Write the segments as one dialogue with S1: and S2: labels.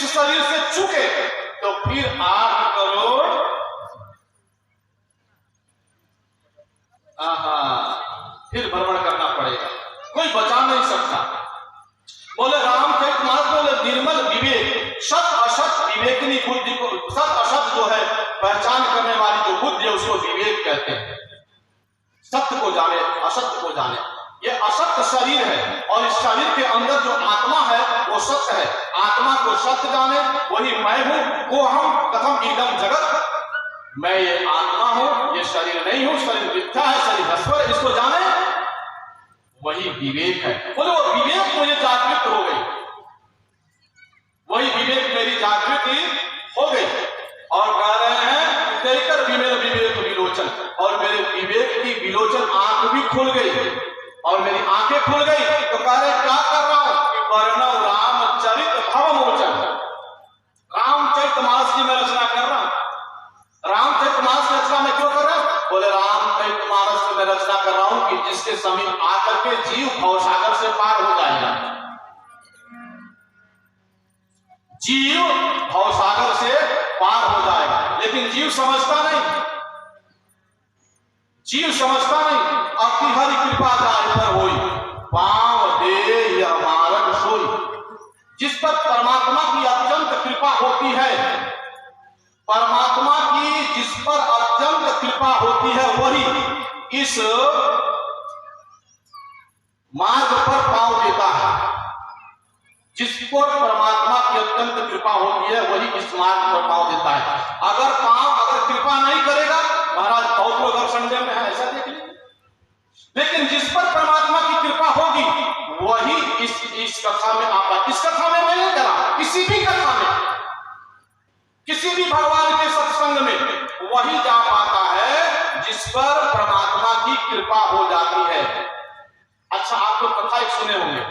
S1: इस शरीर से चुके तो फिर 8 करोड़ फिर भ्रमण करना पड़ेगा, कोई बचा नहीं सकता। बोले रामचरितमानस बोले निर्मल विवेक, सत असत विवेकनी बुद्धि को, सत असत जो है पहचान करने वाली जो बुद्धि है उसको विवेक कहते हैं। सत्य को जाने, असत्य को जाने। ये असत्य शरीर है और इस शरीर के अंदर जो आत्मा है वो सत्य है। आत्मा को सत्य जाने, वही मैं हूं, वो हम कथम इदम जगत, मैं ये आत्मा हूं, ये शरीर नहीं हूं, शरीर मिथ्या है, शरीर नश्वर है, इसको जाने, वही विवेक है। बोले वो विवेक मुझे जागृत हो गई, वही विवेक मेरी जागृति हो गई। और कह रहे हैं तेकर विवेक विवेक विलोचन, और मेरे विवेक की विलोचन आंख भी खुल गई और मेरी आंखें खुल गई। तो कह रहे क्या कर रहा हूं कि वर्णव रामचरित भवमोचन, रामचरितमानस की मैं रचना कर रहा हूं। रामचरितमानस की रचना में क्यों कर रहा हूं? बोले रामचरितमानस की मैं रचना कर रहा हूं कि जिसके समीप आकर के जीव भवसागर से पार हो जाएगा। जीव भवसागर से पार हो जाएगा, लेकिन जीव समझता नहीं, जीव समझता नहीं। अति हरि कृपा जाय पर होई, पांव दे यह मार्ग सोई। जिस पर परमात्मा की अत्यंत कृपा होती है, परमात्मा की जिस पर अत्यंत कृपा होती है वही इस मार्ग पर पांव देता है। जिसको परमात्मा की अत्यंत कृपा होती है वही इस मार्ग पर पांव देता है। अगर कृपा नहीं करेगा, महाराज बहुत लोग अगर संडे में है ऐसा देख लीजिए, लेकिन जिस पर परमात्मा की कृपा होगी वही इस कथा में आता। इस कथा में मैं नहीं करा, किसी भी कथा में, किसी भी भगवान के सत्संग में वही जा पाता है जिस पर परमात्मा की कृपा हो जाती है। अच्छा, आप लोग कथा एक सुने होंगे,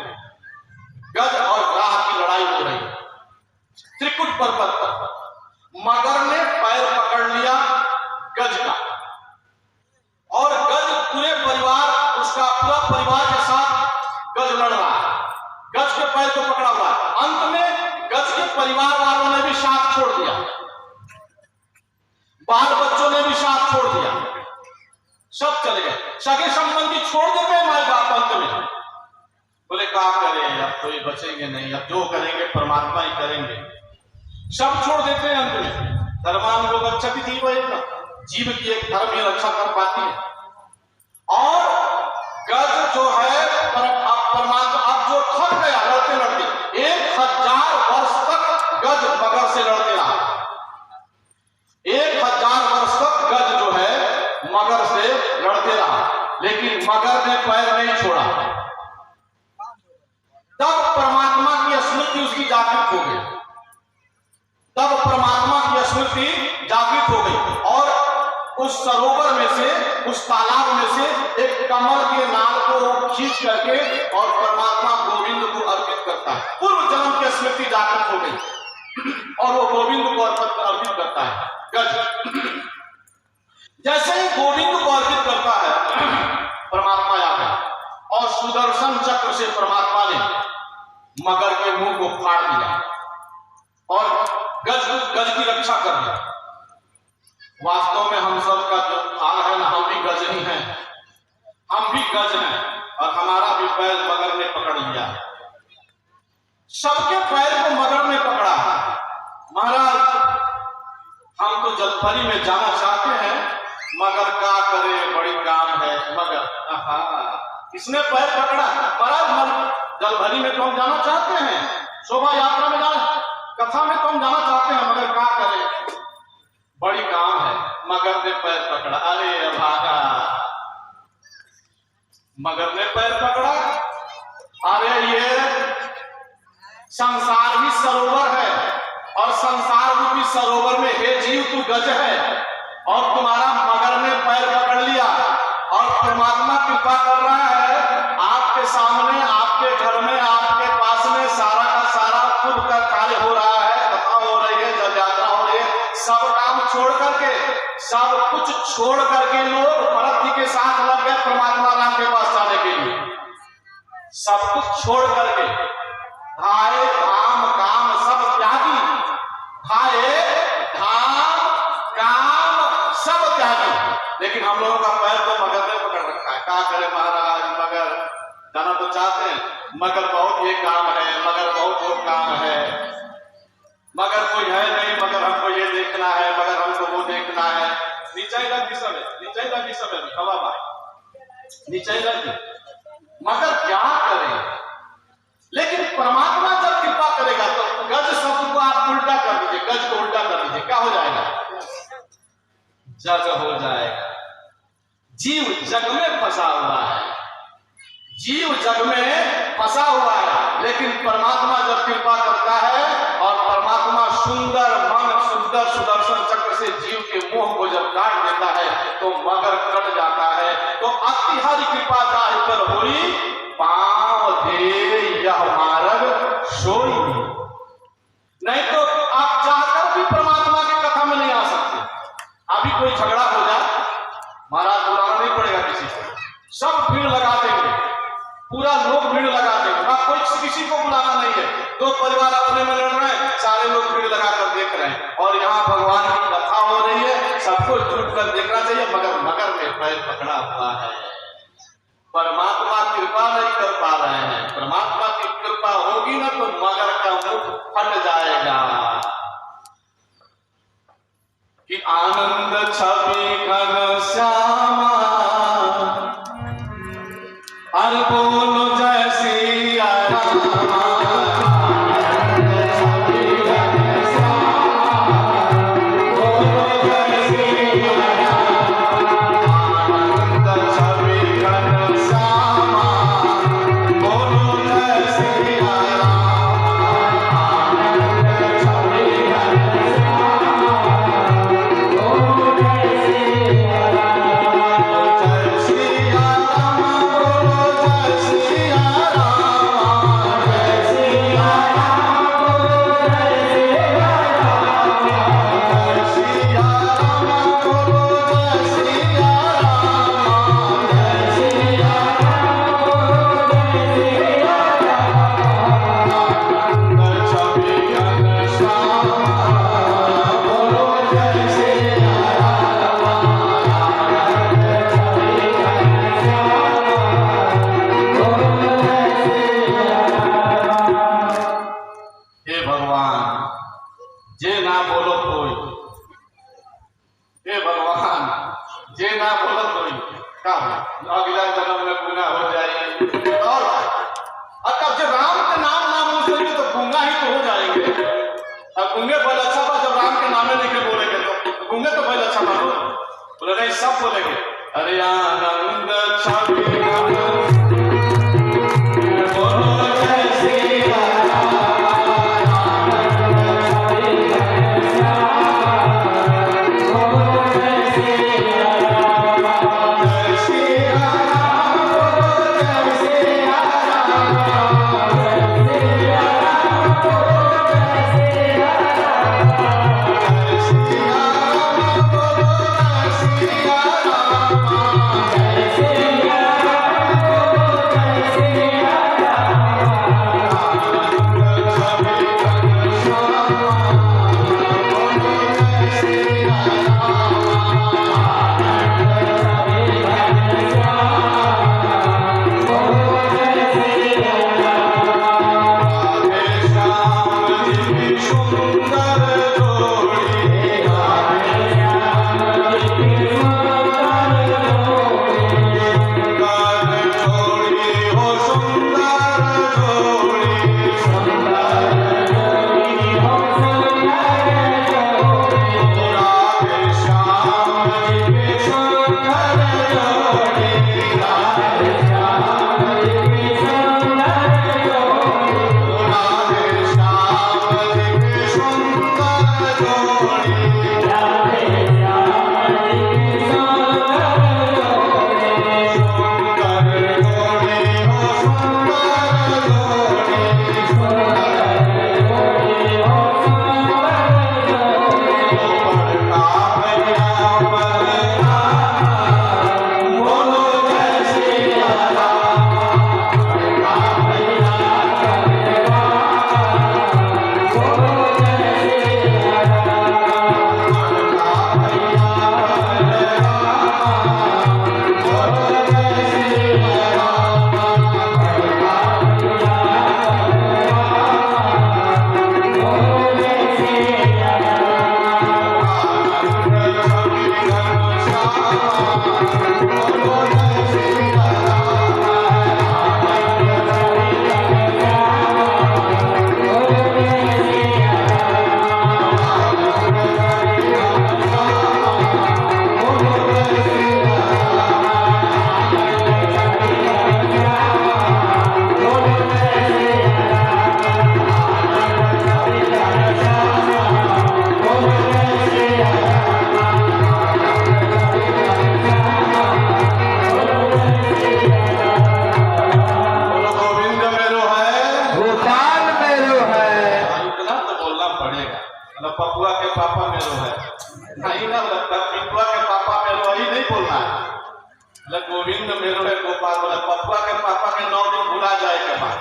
S1: गज और ग्राह की लड़ाई हो रही, त्रिकुट पर्वत पर मगर ने पैर पकड़ लिया गज का, और गज पूरे परिवार, उसका पूरा परिवार के साथ गज लड़ रहा है, गज के पैर को पकड़ा हुआ है। अंत में गज के परिवार वालों ने भी साथ छोड़ दिया, बाल बच्चों ने भी साथ छोड़ दिया, सब चले गए, सगे संबंधी छोड़ देते हैं माई बाप। अंत में बोले क्या करें, अब कोई बचेंगे नहीं, अब जो करेंगे परमात्मा ही करेंगे, सब छोड़ देते हैं। अंत में धर्मान लोग अच्छा भी जीव है ना, जीव की एक धर्म ही रक्षा कर पाती है। और गज जो है परमात्मा अब जो थक गया लड़ते लड़ते, 1000 वर्ष तक गज मगर से लड़ते रहा, 1000 वर्ष तक गज जो है मगर से लड़ते रहा, लेकिन मगर ने पैर नहीं छोड़ा। तब परमात्मा की स्मृति उसकी जागृत हो गई, तब परमात्मा की स्मृति जागृत हो गई, और उस सरोवर में से, उस तालाब में से एक कमल के नाल को खींच करके और परमात्मा गोविंद को अर्पित करता है। पूर्व जन्म की स्मृति जागृत हो गई और वो गोविंद को अर्पित करता है। गज जैसे ही गोविंद को अर्पित करता है, परमात्मा आ गया और सुदर्शन चक्र से परमात्मा ने मगर के मुंह को फाड़ दिया और गज की रक्षा कर दी। वास्तव में हम सब का जो हाल है ना, हम भी गज ही हैं, हम भी गज हैं, और हमारा भी पैर मगर ने पकड़ लिया है। सबके पैर को मगर ने पकड़ा है। महाराज हम तो जलपरी में जाना चाहते हैं, मगर क्या करे, बड़ी काम है मगर। किसने पैर पकड़ा? महाराज जलभरी में तो हम जाना चाहते हैं, शोभा यात्रा में जाना, कथा में तो हम जाना चाहते हैं, मगर क्या करें, बड़ी काम है। मगर ने पैर पकड़ा, अरे भागा, मगर ने पैर पकड़ा। अरे ये संसार ही सरोवर है, और संसार रूपी सरोवर में हे जीव तू गज है, और तुम्हारा मगर ने पैर पकड़ लिया, और परमात्मा कृपा कर रहा है आपके सामने, आपके घर में, आपके पास में सारा का सारा खुद का कार्य हो रहा है, कथा हो रही है, जल यात्रा हो रही है, सब काम छोड़ करके, सब कुछ छोड़ करके लोग भरत जी के साथ लग गए परमात्मा राम के पास जाने के लिए। सब कुछ छोड़ करके, भाई धाम काम सब त्यागी हम चाहते हैं मगर बहुत ये काम है, मगर बहुत वो काम है, मगर कोई है नहीं, मगर हमको ये देखना है, मगर हमको वो देखना है। नीचे लगी समय हवा भाई नीचे लगी, मगर क्या करें। लेकिन परमात्मा जब कृपा करेगा तो गज शब्द को आप उल्टा कर दीजिए, गज को उल्टा कर दीजिए, क्या हो जाएगा? जग हो जाएगा। जीव जग में फंसा हुआ है, जीव जग में फंसा हुआ है, लेकिन परमात्मा जब कृपा करता है और परमात्मा सुंदर मन सुंदर सुदर्शन चक्र से जीव के मोह को जब काट देता है तो मगर कट जाता है। तो अतिहारी कृपा चाहे पर होई, पांव दे यह मार्ग सोई। नहीं तो आप चाहकर भी परमात्मा की कथा में नहीं आ सकते। अभी कोई झगड़ा हो जाए, महाराज बुलाना नहीं पड़ेगा किसी को, सब भीड़ लगा देंगे, पूरा लोग भीड़ लगा देंगे, अब कोई किसी को बुलाना नहीं है। दो परिवार अपने में लड़ रहे हैं, सारे लोग भीड़ लगाकर देख रहे हैं और यहाँ भगवान की कथा हो रही है, सबको जुट कर देखना चाहिए, मगर मगर में पैर पकड़ा हुआ है। परमात्मा कृपा नहीं कर पा रहे हैं। परमात्मा की कृपा होगी ना तो मगर का मुख फट जाएगा कि आनंद छवि घन श्यामा, अरे बोलो जय सिया रामा। अगला जन्म में गुंगा हो जाएगी और तब जब राम के नाम ना बोलेंगे तो गुंगा ही तो हो जाएंगे। अब गुंगे बोले अच्छा बा, जब राम के नामे लेके बोलेंगे तो गुंगे तो बोले अच्छा मानो, बोले नहीं सब बोलेंगे अरे आनंद छवि मतलब पपुआ के पापा मेरो है नहीं ना, मतलब पिंटुआ के पापा मेरो ही नहीं बोलना है, मतलब गोविंद मेरो है गोपाल, मतलब पपुआ के पापा के 9 दिन भुला जाए के बाद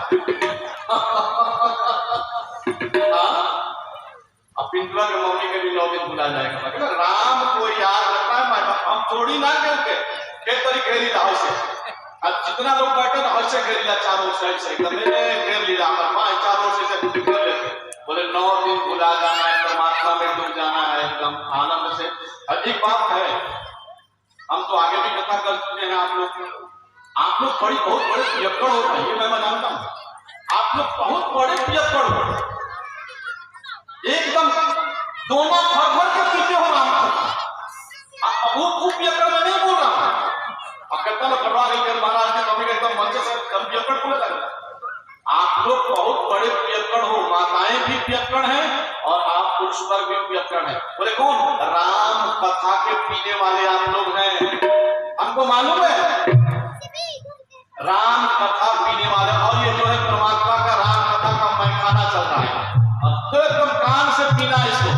S1: अब पिंटुआ के मम्मी के भी 9 दिन भुला जाएगा, मतलब राम को याद रखना है। हम थोड़ी ना के तरीके घेरी रहा से, अब जितना लोग बैठे ना ऐसे घेरी ला चारों साइड से एकदम घेर ली रहा चारों से घेर लेते, बोले 9 दिन भुला जाना है, परमात्मा में डूब जाना है एकदम आनंद से। अधिक बात है, हम तो आगे भी कथा कर चुके हैं। आप लोग बड़ी बहुत बड़े पियक्कड़ हो रहे, ये मैं जानता हूँ, आप लोग बहुत बड़े पियक्कड़ हो, एकदम दोनों भर के पीछे हो राम को। वो पियक्कड़ मैं नहीं बोल रहा हूँ, अब कहता ना करवा रही महाराज ने कभी एकदम मंच से कम पियक्कड़ बोले लगा। आप लोग बहुत बड़े पियक्कड़ हो, माताएं भी पियक्कड़ हैं और आप पुरुष वर्ग भी पियक्कड़ हैं। बोले कौन? राम कथा के पीने वाले आप लोग हैं, हमको मालूम है राम कथा पीने वाले। और ये जो है परमात्मा का राम कथा का मैखाना चल रहा है, अब तो एकदम कान से पीना इसको।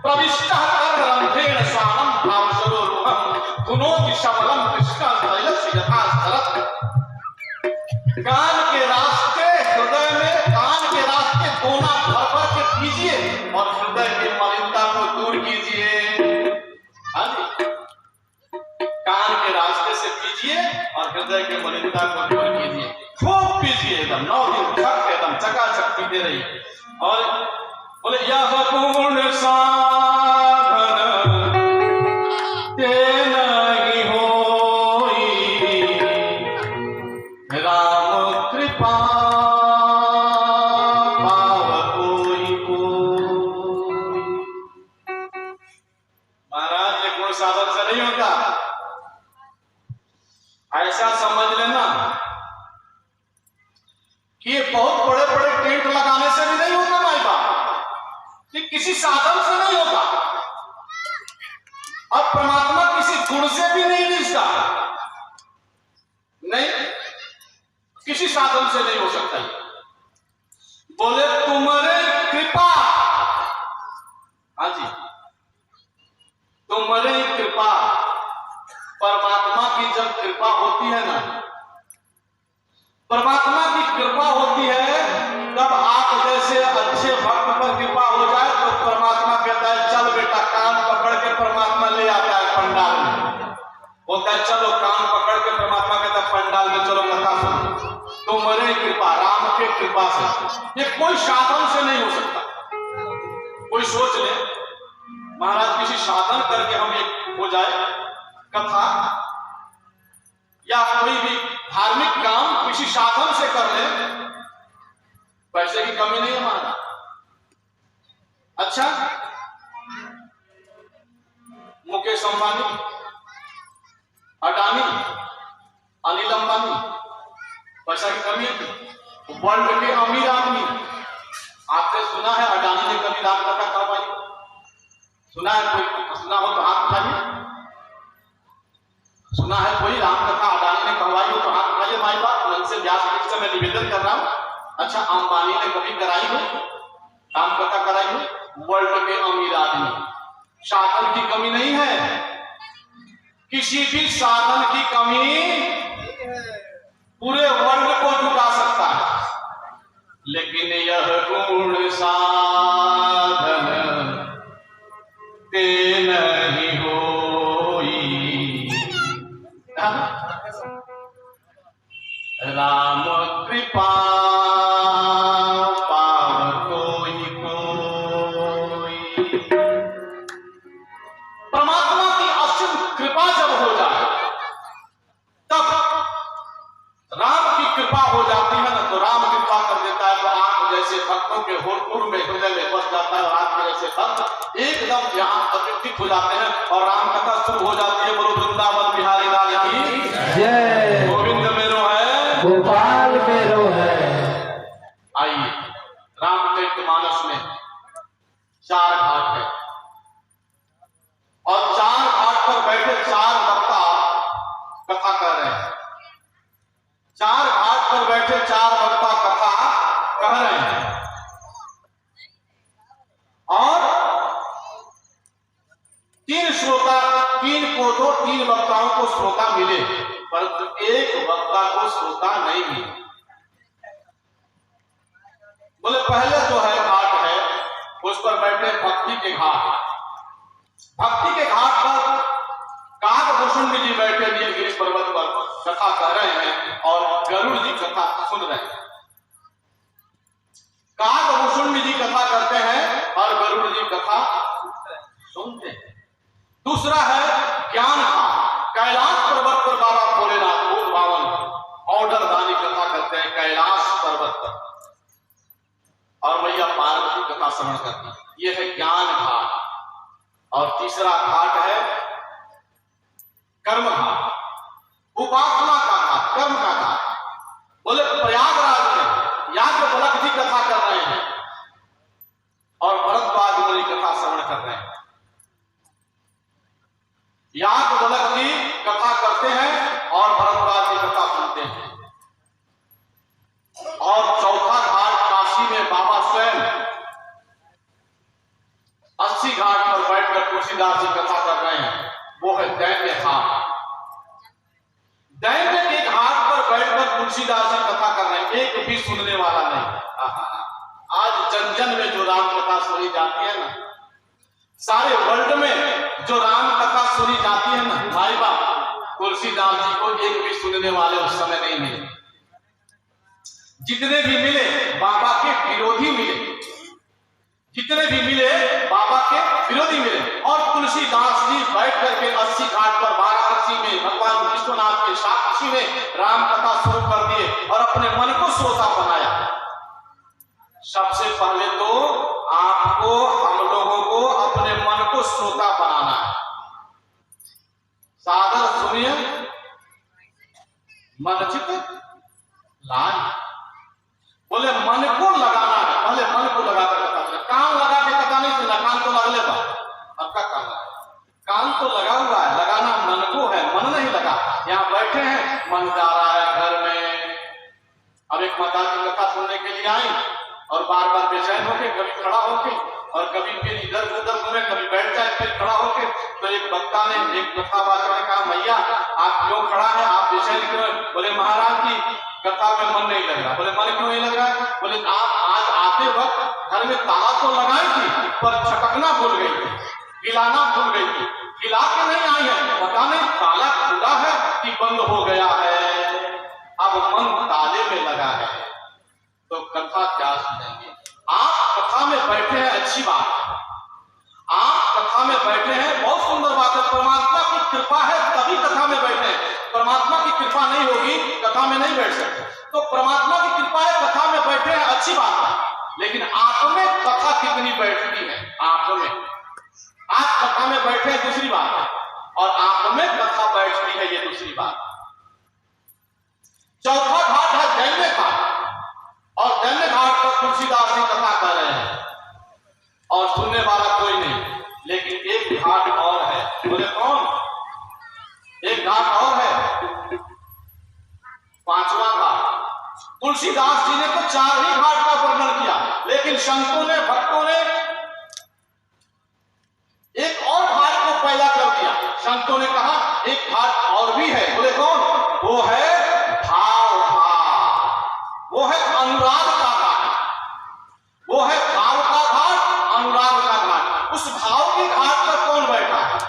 S1: प्रविष्ट कर रंधेन स्वानम भाव सरोरुहम गुणोति शबलम कृष्ण तैलस्य यथा शरत। कान के रास्ते हृदय में, कान के रास्ते कोना भर भर के पीजिए और हृदय की मलिनता को दूर कीजिए। कान के रास्ते से पीजिए और हृदय के मलिनता को दूर कीजिए, खूब पीजिए एकदम 9 दिन थक एकदम चकाचक पीते रहिए। और बोले यह पूर्ण साधन ते नहीं होई राम कृपा पाव कोई कोई। महाराज ये कोई साधन से नहीं होता, ऐसा समझ लेना कि ये बहुत बड़े बड़े टेंट लगाने से भी नहीं होता भाई बाप, कि किसी साधन से नहीं होता, अब परमात्मा किसी गुण से भी नहीं रिश्ता, नहीं किसी साधन से नहीं हो सकता। बोले तुम्हारे कृपा, हाँ जी तुम्हारे कृपा, परमात्मा की जब कृपा होती है ना, परमात्मा की कृपा होती है तब आप जैसे अच्छे भक्त पर कृपा हो जाए तो परमात्मा कहता है चल बेटा, कान पकड़ के परमात्मा ले आता है पंडाल में, बोलता है चलो कान पकड़ के परमात्मा कहता है पंडाल में चलो कथा सुनो। तुम्हारे कृपा, राम के कृपा से, ये कोई साधन से नहीं हो सकता। कोई सोच ले महाराज किसी साधन करके हम एक हो जाए कथा या कोई भी धार्मिक काम किसी साधन से कर ले, पैसे की कमी नहीं है महाराज। अच्छा मुकेश अंबानी, अडानी, अनिल अंबानी, पैसा की कमी है? वर्ल्ड के अमीर आदमी, आपने सुना है अडानी ने कभी राम कथा करवाई? सुना है कोई? सुना हो तो हाथ उठाइए। सुना है कोई राम कथा अडानी ने करवाई हो तो हाथ उठाइए। माई बाप मन से व्यास पीठ से मैं निवेदन कर रहा हूं। अच्छा अंबानी ने कभी कराई हो राम कथा? कराई हो? वर्ल्ड के अमीर आदमी, साधन की कमी नहीं है, किसी भी साधन की कमी पूरे वर्ल्ड को झुका सकता है, लेकिन यह गुण साधन ते नहीं होई राम कृपा पाव कोई कोई। परमात्मा की असीम कृपा जब हो जाए तब राम की कृपा हो जाती है ना, तो राम कृपा कर देता है तो आप जैसे भक्तों के होठपुर में हृदय में बस जाता है, और आपके जैसे भक्त एकदम यहाँ अतिथित हो जाते हैं और राम कथा शुरू हो जाती है। बोलो वृंदावन बिहारी लाल की जय, गोविंद मेरो है गोपाल मेरो है। आइए रामचरितमानस में 4 घाट है और 4 घाट पर बैठे 4 वक्ता कथा कर रहे हैं। 4 घाट पर बैठे 4 वक्ता कथा कह रहे हैं और बोले पहले जो है घाट है उस पर बैठे भक्ति के घाट। भक्ति के घाट पर काकभूषुंड जी बैठे नीलगिरी पर्वत पर कथा कर रहे हैं और गरुड़ जी कथा सुन रहे हैं। काकभूषुंड जी कथा करते हैं और गरुड़ जी कथा सुनते हैं। दूसरा है ज्ञान घाट। कैलाश पर्वत पर बाबा भोलेनाथ भूत बावन ऑर्डर दानी कथा करते हैं कैलाश पर्वत पर और मैया पार्वती कथा श्रवण करती है। यह है ज्ञान घाट। और तीसरा घाट है कर्म घाट, उपासना का घाट, कर्म का घाट। बोले प्रयागराज में याज्ञवल्क्य जी कथा कर रहे हैं और भरद्वाज मुनि कथा श्रवण कर रहे हैं। याज्ञवल्क्य जी कथा करते हैं और भरद्वाज जी कथा सुनते हैं। और चौथा घाट काशी में बाबा स्वयं 80 घाट पर बैठकर तुलसीदास जी कथा कर रहे हैं, वो है दैन्य घाट। दैन्य के घाट पर बैठकर तुलसीदास जी कथा कर रहे हैं, एक भी सुनने वाला नहीं। आज जन जन में जो राम कथा सुनी जाती है ना, सारे वर्ल्ड में जो राम कथा सुनी जाती है ना, भाई बाप तुलसीदास जी को एक भी सुनने वाले उस समय नहीं मिले। जितने भी मिले बाबा के विरोधी मिले, जितने भी मिले बाबा के विरोधी मिले। और तुलसीदास जी बैठ करके 80 घाट पर वाराणसी में भगवान विश्वनाथ के साक्षी में राम कथा शुरू कर दिए और अपने मन को श्रोता बनाया। सबसे पहले तो आपको, हम लोगों को अपने मन को श्रोता बनाना है। सादर सुनिए मन चित लान। बोले मन को लगाना है, पहले मन को लगाकर कथा सुना। कान लगा के कथा नहीं सुना, कान तो लगले बा, आपका कान लगा, कान तो लगा हुआ है, लगाना मन को है, मन नहीं लगा। यहाँ बैठे हैं, मन जा रहा है घर में। अब एक माता की कथा सुनने के लिए आई और बार बार बेचैन होके, कभी खड़ा होके और कभी फिर इधर उधर घूमे, कभी बैठ जाए फिर खड़ा होके। तो एक वक्ता ने, एक कथावाचक ने कहा, मैया आप क्यों खड़ा है, आप बेचैन क्यों है? बोले महाराज जी कथा में मन नहीं लग रहा। बोले मन क्यों नहीं लग रहा? बोले आप आज आते वक्त घर में ताला तो लगाई थी पर छटकना भूल गई थी, हिलाना भूल गई थी, हिला के नहीं आई है, पता नहीं ताला खुला है कि बंद हो गया है, अब मन ताले में लगा है, तो कथा क्या सुनेंगे? आप कथा में बैठे हैं, अच्छी बात है, आप कथा में बैठे हैं, बहुत सुंदर बात है। परमात्मा की कृपा है तभी कथा में बैठे हैं। परमात्मा की कृपा नहीं होगी कथा में नहीं बैठ सकते। तो परमात्मा की कृपा है, कथा में बैठे हैं, अच्छी बात है। लेकिन आप में कथा कितनी बैठती है? आप में, आप कथा में बैठे हैं दूसरी बात है, और आप में कथा बैठती है ये दूसरी बात। चौथा घाट है दैन्य घाट। और दैन्य घाट पर तुलसीदास जी कथा कर रहे हैं और सुनने वाला कोई नहीं। लेकिन एक घाट और है। बोले कौन? एक घाट और है, पांचवा घाट। तुलसीदास जी ने तो 4 ही घाट का वर्णन किया, लेकिन संतों ने, भक्तों ने एक और घाट को पैदा कर दिया। संतों ने कहा एक घाट और भी है। बोले कौन? वो है भाव घाट, वो है अनुराग का घाट, वो है भाव का घाट, अनुराग का घाट। उस भाव के घाट पर कौन बैठा है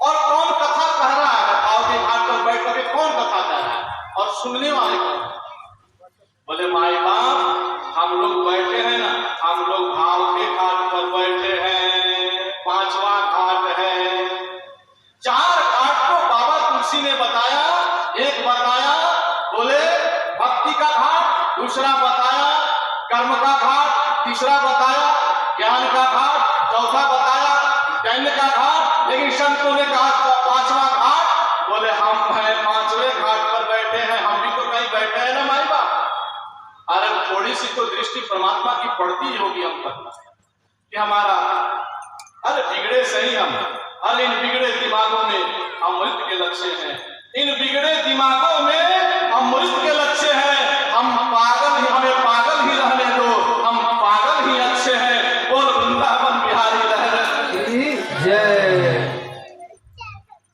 S1: और कौन कथा कह रहा है? भाव के घाट पर बैठ करके कौन कथा कह रहा है और सुनने वाले कौन? बोले माई बाप हम लोग बैठे हैं ना, हम लोग भाव के घाट पर बैठे हैं, पांचवा घाट है। 4 घाट को बाबा तुलसी ने बताया। एक बताया बोले भक्ति का घाट, दूसरा बताया कर्म का घाट, तीसरा बताया ज्ञान का घाट, चौथा बताया दैन्य का घाट। लेकिन संतों ने कहा 5वां घाट। बोले हम हैं 5वें घाट पर बैठे हैं, हम भी तो कहीं बैठे हैं ना माई बाप। अरे थोड़ी सी तो दृष्टि परमात्मा की पड़ती ही होगी हम पर कि हमारा, अरे बिगड़े सही हम, अरे इन बिगड़े दिमागों में अमृत के लक्ष्य हैं, इन बिगड़े दिमागों में अमृत के लक्ष्य हैं। हम पागल ही, हमें पागल ही रहने दो, हम पागल ही अच्छे हैं। बोल वृंदावन बिहारी लहर जय।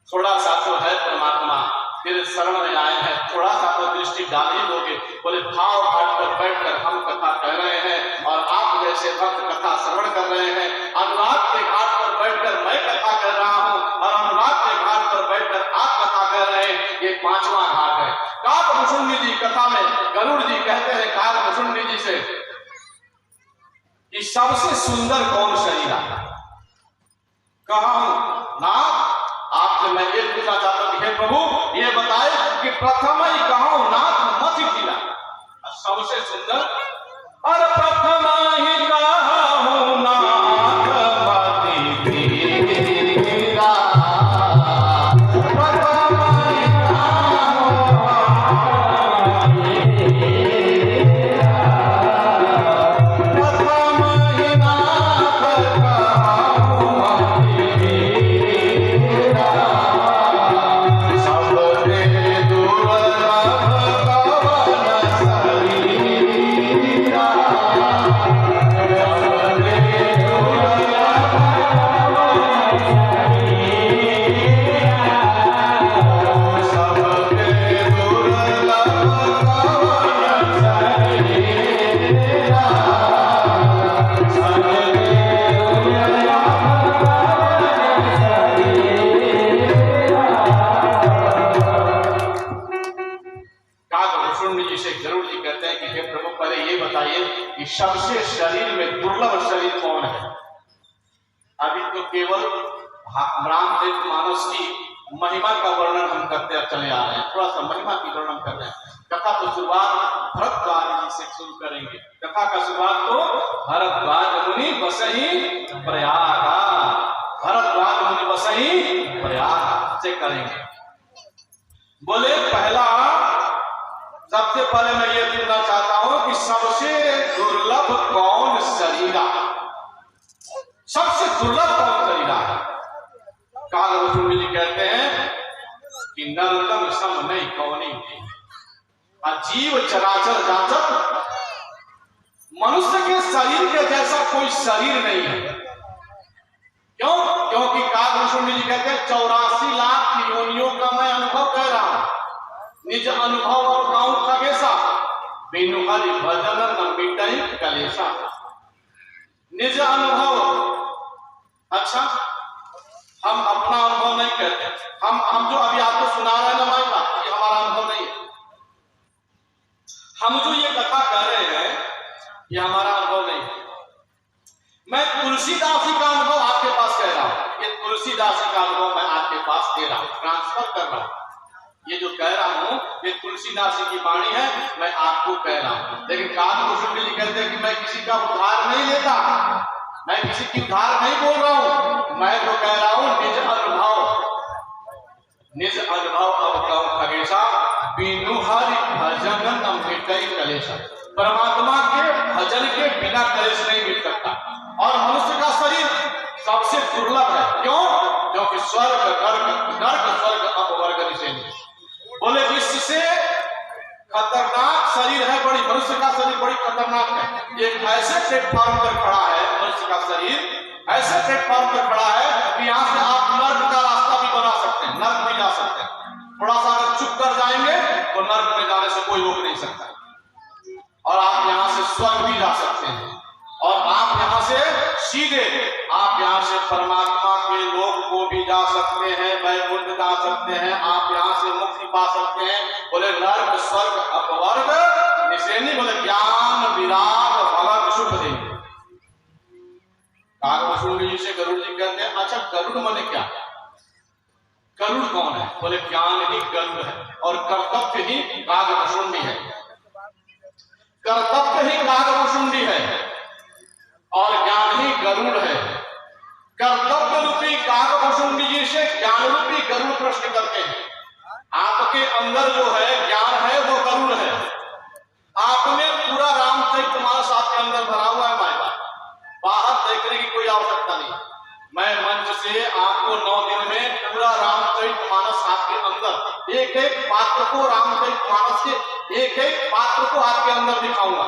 S1: थोड़ा सा तो है परमात्मा तेरे शरण में आए हैं, थोड़ा सा तो दृष्टि डाल ही दोगे। बोले भाव घाट पर बैठकर हम कथा श्रवण कर रहे हैं। अनुराग के घाट पर बैठकर मैं कथा कर रहा हूं और अनुराग के घाट पर बैठकर आप कथा कर रहे हैं। ये 5वां घाट है। काकभुषुंडी जी कथा में गरुड़ जी कहते हैं काकभुषुंडी जी से कि सबसे सुंदर कौन शरीर है? कहा नाथ, आपसे मैं ये पूछना चाहता हूं, हे प्रभु ये बताए कि प्रथम ही कहो नाथ मत खिला, सबसे सुंदर और प्रथम ही कहो नाथ मत खिला, प्रथम ही सबसे शरीर में दुर्लभ शरीर कौन है? अभी तो केवल रामचरित मानस की महिमा का वर्णन हम करते चले आ रहे हैं, थोड़ा सा महिमा की वर्णन कर रहे हैं। कथा तो शुरुआत भरद्वाज जी से शुरू करेंगे। कथा का शुरुआत तो भरद्वाज मुनि बसहि प्रयागा, भरद्वाज मुनि बसहि प्रयाग से करेंगे। बोले पहला सबसे पहले मैं ये पूछना चाहता हूं कि सबसे दुर्लभ कौन शरीरा, सबसे दुर्लभ कौन शरीरा है? काकभुषुंडी जी कहते हैं कि नरकम सम नहीं कौनी अजीव चराचर जाचक, मनुष्य के शरीर के जैसा कोई शरीर नहीं है। क्यों? क्योंकि काकभुषुंडी जी कहते हैं 84 लाख की योनियों का मैं अनुभव कर रहा हूं, निज अनुभव और गाँव खगेशा, बिनु हरि भजन न मिटई कलेशा। निज अनुभव, अच्छा हम अपना अनुभव नहीं कहते, हम जो अभी आपको सुना रहे हैं ना माई बात, ये हमारा अनुभव नहीं है। हम जो ये कथा कर रहे हैं ये हमारा अनुभव नहीं है। मैं तुलसीदास जी का अनुभव आपके पास कह रहा हूं, ये तुलसीदास जी का अनुभव मैं आपके पास दे रहा हूं, ट्रांसफर कर रहा हूं। ये जो कह रहा हूं ये तुलसीदास जी की वाणी है, मैं आपको कह रहा हूं। लेकिन काकभुषुंडी जी कहते हैं कि मैं किसी का उद्धार नहीं लेता, मैं किसी की उद्धार नहीं बोल रहा हूं, मैं तो कह रहा हूं निज अनुभव, निज अनुभव अब गाँव खगेशा, बिनु हरि भजन न मिटई कलेशा। परमात्मा के भजन के बिना कलेश नहीं मिट सकता। और मनुष्य का शरीर सबसे दुर्लभ है। क्यों? क्योंकि स्वर्ग नर्क स्वर्ग अपवर्ग निषेध। बोले इससे खतरनाक शरीर है, बड़ी मनुष्य का शरीर बड़ी खतरनाक है। एक ऐसे प्लेटफॉर्म पर खड़ा है मनुष्य का शरीर, ऐसे प्लेटफॉर्म पर खड़ा है कि यहाँ से आप नर्क का रास्ता भी बना सकते हैं, नर्क भी जा सकते हैं। थोड़ा सा अगर चुप कर जाएंगे तो नर्क में जाने से कोई रोक नहीं सकता, और आप यहाँ से स्वर्ग भी जा सकते हैं, और आप यहाँ से सीधे आप यहाँ से परमात्मा के लोक को भी जा सकते हैं, वैकुंठ जा सकते हैं, आप यहाँ से मुक्ति पा सकते हैं। बोले नर्क स्वर्ग अपवर्ग निषेधी, बोले ज्ञान विराग भगत सुख देंगे। काकभुषुंडी जी से गरुड़ जी कहते हैं अच्छा गरुड़ माने क्या? गरुड़ कौन है? बोले ज्ञान ही गरुड़ है और कर्तव्य ही काकभुषुंडी है, कर्तव्य ही काकभुषुंडी है और ज्ञान ही गरुड़ है। कर्तव्य रूपी काकभुषुंडी जी से ज्ञान रूपी गरुड़ प्रश्न करते हैं। आपके अंदर जो है ज्ञान है वो गरुड़ है, आप में पूरा रामचरितमानस आपके अंदर भरा हुआ है माय बाप, बाहर देखने की कोई आवश्यकता नहीं। मैं मंच से आपको 9 दिन में पूरा रामचरितमानस आपके अंदर एक एक पात्र को, रामचरितमानस के एक एक पात्र को आपके अंदर दिखाऊंगा।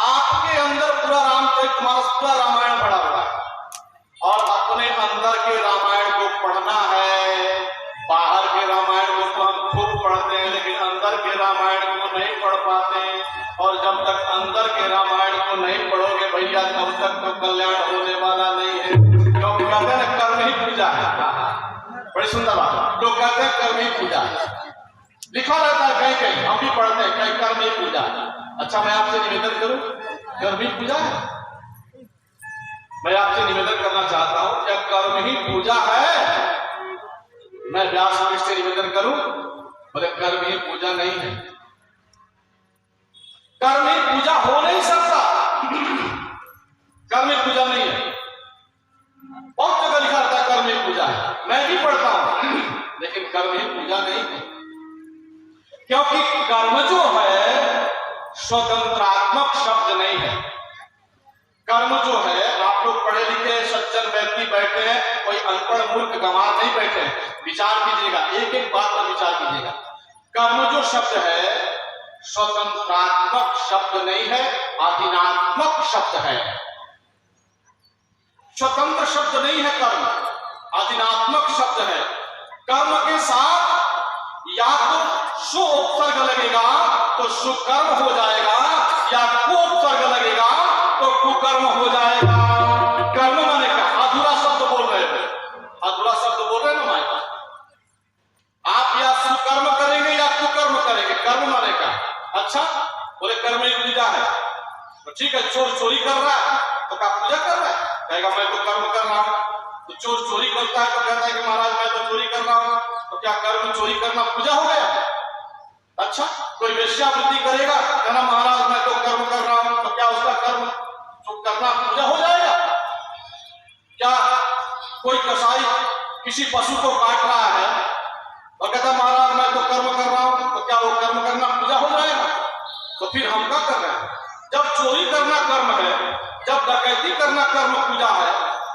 S1: आपके अंदर पूरा रामचरितमानस, पूरा रामायण भरा हुआ है, और अपने अंदर के रामायण को पढ़ना है। बाहर के रामायण को तो हम खूब पढ़ते हैं, लेकिन अंदर के रामायण को नहीं पढ़ पाते। और जब तक अंदर के रामायण को नहीं पढ़ोगे भैया, तब तक तो कल्याण होने वाला नहीं है। क्योंकि कहते हैं कर्म ही पूजा है। बड़ी सुंदर बात, लोग कहते हैं कर्म ही पूजा है, लिखा रहता है कहीं कहीं, हम भी पढ़ते हैं कहीं कर्म ही पूजा है। अच्छा, मैं आपसे निवेदन करूं, कर्म ही पूजा है? मैं आपसे निवेदन करना चाहता हूं, क्या कर्म ही पूजा है? मैं व्यास जी से निवेदन करूं, बोले कर्म ही पूजा नहीं है, कर्म ही पूजा हो नहीं सकता, कर्म ही पूजा नहीं है। बहुत जगह लिखा रहता है कर्म ही पूजा है, मैं भी पढ़ता हूं, लेकिन कर्म ही पूजा नहीं है। क्योंकि कर्म जो है स्वतंत्रात्मक शब्द नहीं है। कर्म जो है, आप लोग पढ़े लिखे सज्जन व्यक्ति बैठे हैं, कोई अनपढ़ मूर्ख गंवार नहीं बैठे हैं, विचार कीजिएगा, एक एक बात पर विचार कीजिएगा। कर्म जो शब्द है स्वतंत्रात्मक शब्द नहीं है, अधीनात्मक शब्द है। स्वतंत्र शब्द नहीं है कर्म, अधीनात्मक शब्द है। कर्म के साथ या तो सु उपसर्ग लगेगा तो सुकर्म हो जाएगा, या को उपसर्ग लगेगा तो कुकर्म हो जाएगा। कर्म माने क्या? अधूरा शब्द बोल रहे हैं, अधूरा शब्द बोल रहे हैं ना माई, आप या सुकर्म करेंगे या कुकर्म करेंगे, कर्म माने क्या? अच्छा, बोले कर्म ही पूजा है, तो ठीक है, चोर चोरी कर रहा है तो क्या पूजा कर रहा है? कहेगा मैं तो कर्म कर रहा हूं। तो चोर चोरी करता है तो कहता है कि महाराज मैं तो चोरी कर रहा हूं, तो क्या कर्म चोरी करना पूजा हो गया? अच्छा, कोई वेश्यावृत्ति करेगा, कहना महाराज मैं तो कर्म कर रहा हूं, तो क्या उसका कर्म जो करना पूजा हो जाएगा? क्या कोई कसाई किसी पशु को काट रहा है और कहता महाराज मैं तो कर्म कर रहा हूं, तो क्या वो कर्म करना पूजा हो जाएगा? तो फिर हम क्या कर रहे हैं? जब चोरी करना कर्म है, जब डकैती करना कर्म पूजा है,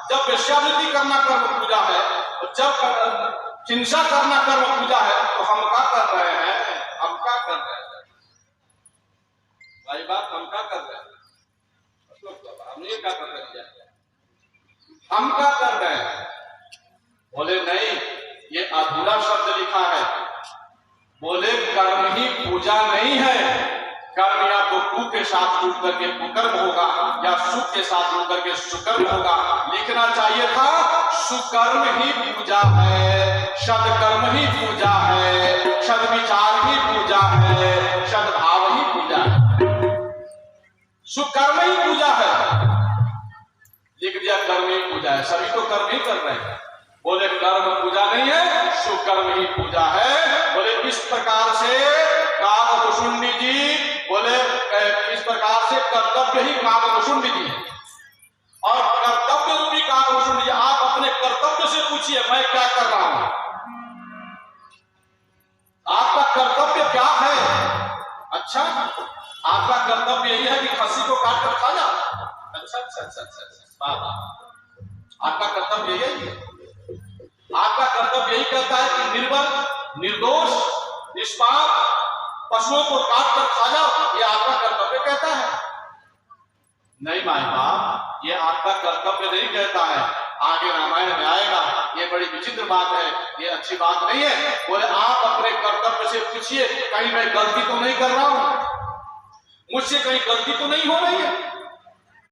S1: जब वेश्यावृत्ति करना कर्म पूजा है, और जब हिंसा करना कर्म पूजा है, तो हम क्या कर रहे हैं? हम क्या कर रहे हैं भाई बात? हम क्या कर रहे हैं? हम ये क्या कर रहे हैं? हम क्या कर रहे हैं? बोले नहीं, ये अधूरा शब्द लिखा है। बोले कर्म ही पूजा नहीं है। कर्म या तो कु के साथ जुड़ करके कुकर्म होगा, या सु के साथ जुड़ करके सुकर्म होगा। लिखना चाहिए था सुकर्म ही पूजा है, सदकर्म ही पूजा है, सद्विचार ही पूजा है, सद्भाव ही पूजा है, सुकर्म ही पूजा है। लिख दिया कर्म ही पूजा है, सभी तो कर्म ही कर रहे हैं। बोले कर्म पूजा नहीं है, सुकर्म ही पूजा है। बोले इस प्रकार से काकभुषुंडी जी, बोले इस प्रकार से कर्तव्य ही काकभुषुंडी जी है, और कर्तव्य रूपी काकभुषुंडी जी, आप अपने कर्तव्य से पूछिए मैं क्या कर रहा हूं, आपका कर्तव्य क्या है? अच्छा, आपका कर्तव्य यही है कि खस्सी को काट कर खा जाओ? अच्छा अच्छा अच्छा अच्छा, आपका कर्तव्य यही है? आपका कर्तव्य यही कहता है कि निर्बल, निर्दोष, निष्पाप पशुओं को काट कर खा जाओ, ये आपका कर्तव्य कहता है? नहीं माई बाप, ये आपका कर्तव्य नहीं कहता है। आगे रामायण में आएगा, ये बड़ी विचित्र बात है, ये अच्छी बात नहीं है। बोले आप अपने कर्तव्य से पूछिए, कहीं मैं गलती तो नहीं कर रहा हूं, मुझसे कहीं गलती तो नहीं हो रही है?